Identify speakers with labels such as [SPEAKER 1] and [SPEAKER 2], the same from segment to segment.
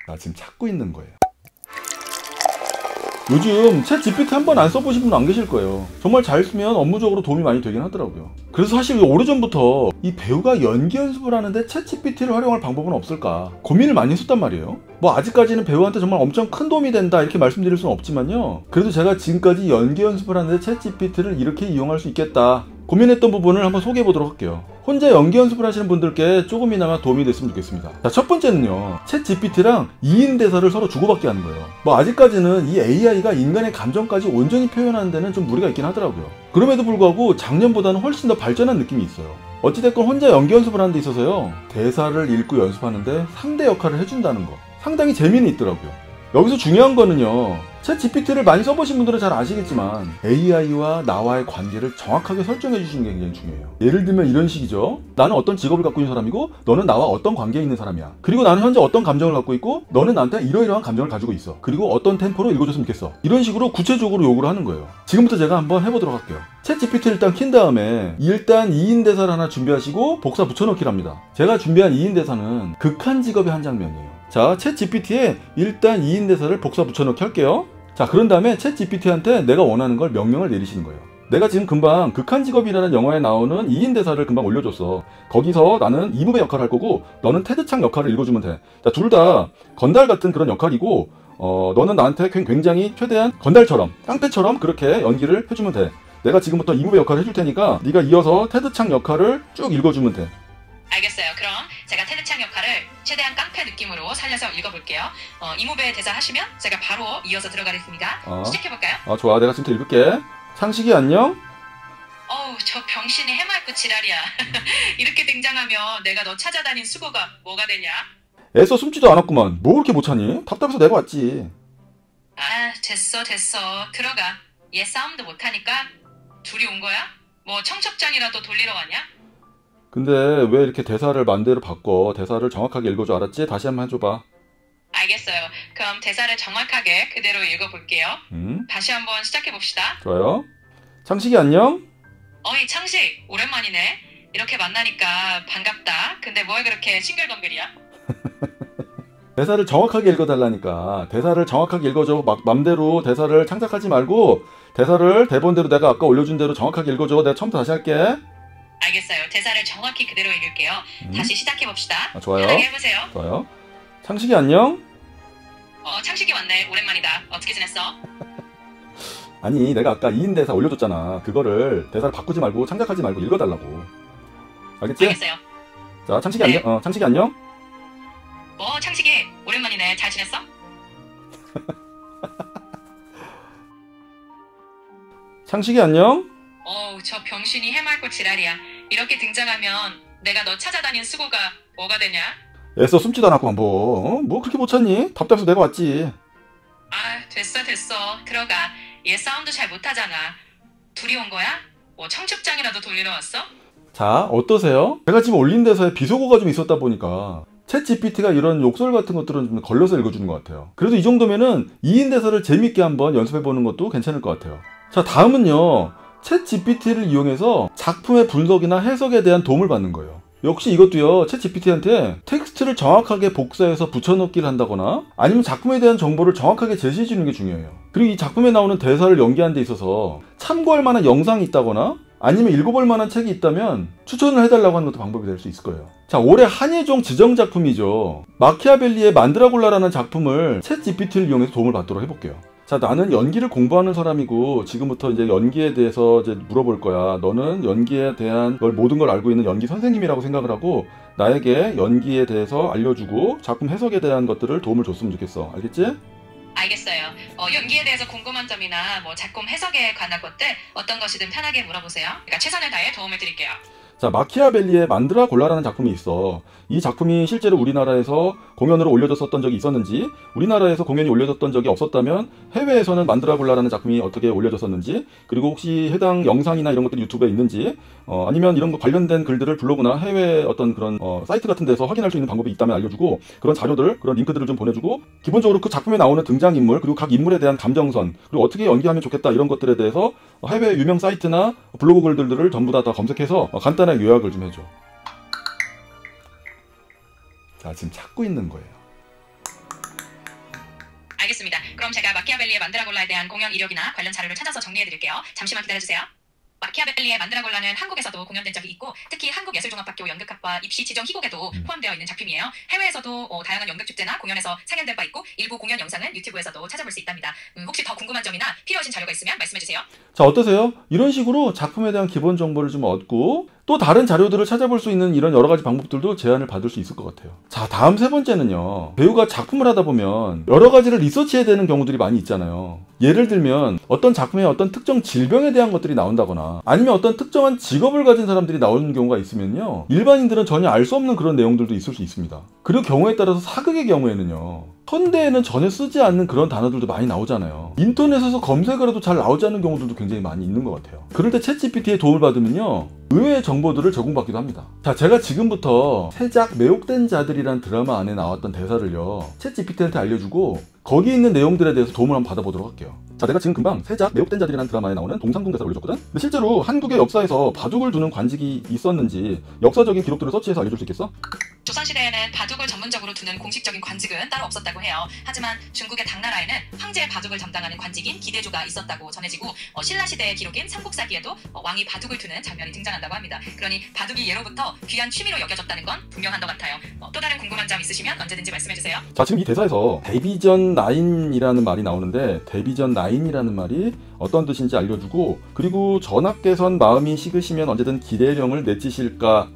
[SPEAKER 1] 나 지금 찾고 있는 거예요. 요즘 챗 GPT 한 번 안 써보신 분 안 계실 거예요. 정말 잘 쓰면 업무적으로 도움이 많이 되긴 하더라고요. 그래서 사실 오래전부터 이 배우가 연기 연습을 하는데 챗 GPT를 활용할 방법은 없을까 고민을 많이 했었단 말이에요. 뭐 아직까지는 배우한테 정말 엄청 큰 도움이 된다 이렇게 말씀드릴 수는 없지만요, 그래도 제가 지금까지 연기 연습을 하는데 챗 GPT를 이렇게 이용할 수 있겠다 고민했던 부분을 한번 소개해 보도록 할게요. 혼자 연기 연습을 하시는 분들께 조금이나마 도움이 됐으면 좋겠습니다. 자, 첫 번째는요, 챗 GPT랑 2인 대사를 서로 주고받게 하는 거예요. 뭐 아직까지는 이 AI가 인간의 감정까지 온전히 표현하는 데는 좀 무리가 있긴 하더라고요. 그럼에도 불구하고 작년보다는 훨씬 더 발전한 느낌이 있어요. 어찌됐건 혼자 연기 연습을 하는 데 있어서요, 대사를 읽고 연습하는데 상대 역할을 해준다는 거 상당히 재미는 있더라고요. 여기서 중요한 거는요, 챗 GPT를 많이 써보신 분들은 잘 아시겠지만 AI와 나와의 관계를 정확하게 설정해 주시는 게 굉장히 중요해요. 예를 들면 이런 식이죠. 나는 어떤 직업을 갖고 있는 사람이고 너는 나와 어떤 관계에 있는 사람이야. 그리고 나는 현재 어떤 감정을 갖고 있고 너는 나한테 이러이러한 감정을 가지고 있어. 그리고 어떤 템포로 읽어줬으면 좋겠어. 이런 식으로 구체적으로 요구를 하는 거예요. 지금부터 제가 한번 해보도록 할게요. 챗 GPT를 일단 킨 다음에 일단 2인 대사를 하나 준비하시고 복사 붙여넣기를 합니다. 제가 준비한 2인 대사는 극한 직업의 한 장면이에요. 자, 챗 GPT에 일단 2인 대사를 복사 붙여넣기 할게요. 자, 그런 다음에 챗 GPT한테 내가 원하는 걸 명령을 내리시는 거예요. 내가 지금 금방 극한 직업이라는 영화에 나오는 2인 대사를 금방 올려줬어. 거기서 나는 이무배 역할을 할 거고 너는 테드창 역할을 읽어주면 돼. 자, 둘 다 건달 같은 그런 역할이고 너는 나한테 굉장히 최대한 건달처럼 깡패처럼 그렇게 연기를 해주면 돼. 내가 지금부터 이무배 역할을 해줄 테니까 네가 이어서 테드창 역할을 쭉 읽어주면 돼.
[SPEAKER 2] 알겠어요. 그럼 제가 테드창 역할을 최대한 깡패 느낌으로 살려서 읽어볼게요. 이무배 대사 하시면 제가 바로 이어서 들어가겠습니다. 시작해볼까요?
[SPEAKER 1] 좋아. 내가 지금부터 읽을게. 창식이 안녕?
[SPEAKER 2] 어우, 저 병신이 해맑고 지랄이야. 이렇게 등장하면 내가 너 찾아다닌 수고가 뭐가 되냐?
[SPEAKER 1] 애써 숨지도 않았구만. 뭐 그렇게 못 찾니? 답답해서 내가 왔지.
[SPEAKER 2] 아, 됐어. 들어가. 얘 싸움도 못하니까 둘이 온 거야? 뭐 청첩장이라도 돌리러 왔냐?
[SPEAKER 1] 근데 왜 이렇게 대사를 맘대로 바꿔? 대사를 정확하게 읽어줘. 알았지? 다시 한번 해줘봐.
[SPEAKER 2] 알겠어요. 그럼 대사를 정확하게 그대로 읽어볼게요. 다시 한번 시작해봅시다.
[SPEAKER 1] 좋아요. 창식이 안녕?
[SPEAKER 2] 어이, 창식. 오랜만이네. 이렇게 만나니까 반갑다. 근데 뭘 그렇게 싱글벙글이야?
[SPEAKER 1] 대사를 정확하게 읽어달라니까. 대사를 정확하게 읽어줘. 막 맘대로 대사를 창작하지 말고 대사를 대본대로 내가 아까 올려준 대로 정확하게 읽어줘. 내가 처음부터 다시 할게.
[SPEAKER 2] 알겠어요. 대사를 정확히 그대로 읽을게요. 다시 시작해봅시다.
[SPEAKER 1] 좋아요.
[SPEAKER 2] 편하게 해보세요.
[SPEAKER 1] 좋아요. 창식이 안녕?
[SPEAKER 2] 창식이 왔네. 오랜만이다. 어떻게 지냈어?
[SPEAKER 1] 아니, 내가 아까 2인 대사 올려줬잖아. 그거를 대사를 바꾸지 말고 창작하지 말고 읽어달라고. 알겠지?
[SPEAKER 2] 알겠어요.
[SPEAKER 1] 자, 창식이 안녕? 창식이 안녕?
[SPEAKER 2] 창식이 오랜만이네. 잘 지냈어?
[SPEAKER 1] 창식이 안녕?
[SPEAKER 2] 저 병신이 해맑고 지랄이야. 이렇게 등장하면 내가 너 찾아다닌 수고가 뭐가 되냐?
[SPEAKER 1] 애써 숨지도 않았구만 뭐. 뭐 그렇게 못 찾니? 답답해서 내가 왔지.
[SPEAKER 2] 아, 됐어. 들어가. 얘 싸움도 잘 못하잖아. 둘이 온 거야? 뭐 청첩장이라도 돌리러 왔어?
[SPEAKER 1] 자, 어떠세요? 제가 지금 올린 대사에 비속어가 좀 있었다 보니까 챗 GPT가 이런 욕설 같은 것들은 좀 걸려서 읽어주는 것 같아요. 그래도 이 정도면은 2인 대사를 재밌게 한번 연습해보는 것도 괜찮을 것 같아요. 자, 다음은요, 챗 GPT를 이용해서 작품의 분석이나 해석에 대한 도움을 받는 거예요. 역시 이것도요, 챗 GPT한테 텍스트를 정확하게 복사해서 붙여넣기를 한다거나 아니면 작품에 대한 정보를 정확하게 제시해 주는 게 중요해요. 그리고 이 작품에 나오는 대사를 연기하는 데 있어서 참고할 만한 영상이 있다거나 아니면 읽어볼 만한 책이 있다면 추천을 해달라고 하는 것도 방법이 될 수 있을 거예요. 자, 올해 한예종 지정작품이죠. 마키아벨리의 만드라골라라는 작품을 챗 GPT를 이용해서 도움을 받도록 해볼게요. 자, 나는 연기를 공부하는 사람이고 지금부터 이제 연기에 대해서 이제 물어볼 거야. 너는 연기에 대한 걸 모든 걸 알고 있는 연기 선생님이라고 생각을 하고 나에게 연기에 대해서 알려주고 작품 해석에 대한 것들을 도움을 줬으면 좋겠어. 알겠지?
[SPEAKER 2] 알겠어요. 연기에 대해서 궁금한 점이나 뭐 작품 해석에 관한 것들 어떤 것이든 편하게 물어보세요. 그러니까 최선을 다해 도움을 드릴게요.
[SPEAKER 1] 자, 마키아벨리의 만드라골라라는 작품이 있어. 이 작품이 실제로 우리나라에서 공연으로 올려졌었던 적이 있었는지, 우리나라에서 공연이 올려졌던 적이 없었다면 해외에서는 만드라골라라는 작품이 어떻게 올려졌었는지, 그리고 혹시 해당 영상이나 이런 것들이 유튜브에 있는지, 아니면 이런 거 관련된 글들을 블로그나 해외 어떤 그런 사이트 같은 데서 확인할 수 있는 방법이 있다면 알려주고, 그런 자료들, 그런 링크들을 좀 보내주고, 기본적으로 그 작품에 나오는 등장인물, 그리고 각 인물에 대한 감정선, 그리고 어떻게 연기하면 좋겠다 이런 것들에 대해서 해외 유명 사이트나 블로그 글들을 전부 다 검색해서 간단하게 요약을 좀 해줘. 자, 지금 찾고 있는 거예요.
[SPEAKER 2] 좋습니다. 그럼 제가 마키아벨리의 만드라골라에 대한 공연 이력이나 관련 자료를 찾아서 정리해드릴게요. 잠시만 기다려주세요. 마키아벨리의 만드라골라는 한국에서도 공연된 적이 있고 특히 한국예술종합학교 연극학과 입시 지정 희곡에도 포함되어 있는 작품이에요. 해외에서도 다양한 연극축제나 공연에서 상연된 바 있고 일부 공연 영상은 유튜브에서도 찾아볼 수 있답니다. 혹시 더 궁금한 점이나 필요하신 자료가 있으면 말씀해주세요.
[SPEAKER 1] 자, 어떠세요? 이런 식으로 작품에 대한 기본 정보를 좀 얻고 또 다른 자료들을 찾아볼 수 있는 이런 여러 가지 방법들도 제안을 받을 수 있을 것 같아요. 자, 다음 세 번째는요. 배우가 작품을 하다 보면 여러 가지를 리서치해야 되는 경우들이 많이 있잖아요. 예를 들면 어떤 작품에 어떤 특정 질병에 대한 것들이 나온다거나 아니면 어떤 특정한 직업을 가진 사람들이 나오는 경우가 있으면요. 일반인들은 전혀 알 수 없는 그런 내용들도 있을 수 있습니다. 그리고 경우에 따라서 사극의 경우에는요. 현대에는 전혀 쓰지 않는 그런 단어들도 많이 나오잖아요. 인터넷에서 검색을 해도 잘 나오지 않는 경우들도 굉장히 많이 있는 것 같아요. 그럴 때 챗GPT의 도움을 받으면요. 의외의 정보들을 제공받기도 합니다. 자, 제가 지금부터 세작 매혹된 자들이란 드라마 안에 나왔던 대사를요. 챗GPT한테 알려주고 거기 있는 내용들에 대해서 도움을 한번 받아보도록 할게요. 자, 내가 지금 금방 세작 매혹된 자들이라는 드라마에 나오는 동상궁 대사를 올려줬거든? 근데 실제로 한국의 역사에서 바둑을 두는 관직이 있었는지 역사적인 기록들을 서치해서 알려줄 수 있겠어?
[SPEAKER 2] 조선시대에는 바둑을 전문적으로 두는 공식적인 관직은 따로 없었다고 해요. 하지만 중국의 당나라에는 황제의 바둑을 담당하는 관직인 기대조가 있었다고 전해지고 신라시대의 기록인 삼국사기에도 왕이 바둑을 두는 장면이 등장한다고 합니다. 그러니 바둑이 예로부터 귀한 취미로 여겨졌다는 건 분명한 것 같아요. 또 다른 궁금한 점 있으시면 언제든지 말씀해주세요.
[SPEAKER 1] 자, 지금 이 대사에서 데뷔전 9이라는 말이 나오는데 데뷔전 9이라는 말이 어떤 뜻인지 알려주고 그리고 전하께선 마음이 식으시면 언제든 기대령을 내치실까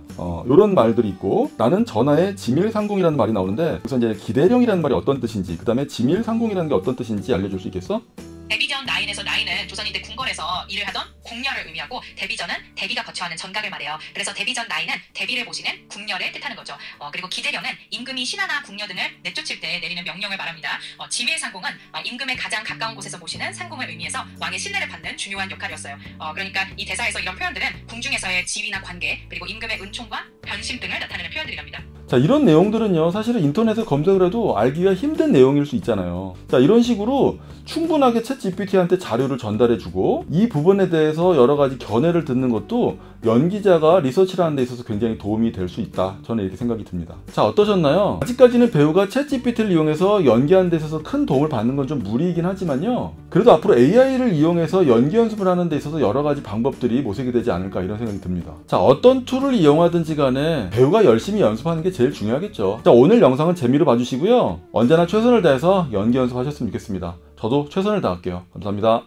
[SPEAKER 1] 요런 말들이 있고 나는 전하의 지밀상궁이라는 말이 나오는데 우선 이제 기대령이라는 말이 어떤 뜻인지 그 다음에 지밀상궁이라는 게 어떤 뜻인지 알려줄 수 있겠어?
[SPEAKER 2] 데뷔전 9에서 9은 조선인대 궁궐에서 일을 하던 궁녀를 의미하고 데뷔전은 대비가 거처하는 전각을 말해요. 그래서 데뷔전 9은 대비를 보시는 궁녀를 뜻하는 거죠. 그리고 기대령은 임금이 신하나 궁녀 등을 내쫓을 때 내리는 명령을 말합니다. 지밀상궁은 임금에 가장 가까운 곳에서 보시는 상궁을 의미해서 왕의 신뢰를 받는 중요한 역할이었어요. 그러니까 이 대사에서 이런 표현들은 궁중에서의 지위나 관계 그리고 임금의 은총과 변심 등을 나타내는 표현들이랍니다.
[SPEAKER 1] 자, 이런 내용들은요 사실은 인터넷에 검색을 해도 알기가 힘든 내용일 수 있잖아요. 자, 이런 식으로 충분하게 챗GPT한테 자료를 전달해주고 이 부분에 대해서 여러 가지 견해를 듣는 것도 연기자가 리서치를 하는 데 있어서 굉장히 도움이 될 수 있다. 저는 이렇게 생각이 듭니다. 자, 어떠셨나요? 아직까지는 배우가 챗GPT를 이용해서 연기하는 데 있어서 큰 도움을 받는 건 좀 무리이긴 하지만요. 그래도 앞으로 AI를 이용해서 연기 연습을 하는 데 있어서 여러 가지 방법들이 모색이 되지 않을까 이런 생각이 듭니다. 자, 어떤 툴을 이용하든지 간에 배우가 열심히 연습하는 게 제일 중요하겠죠. 자, 오늘 영상은 재미로 봐주시고요. 언제나 최선을 다해서 연기 연습하셨으면 좋겠습니다. 저도 최선을 다할게요. 감사합니다.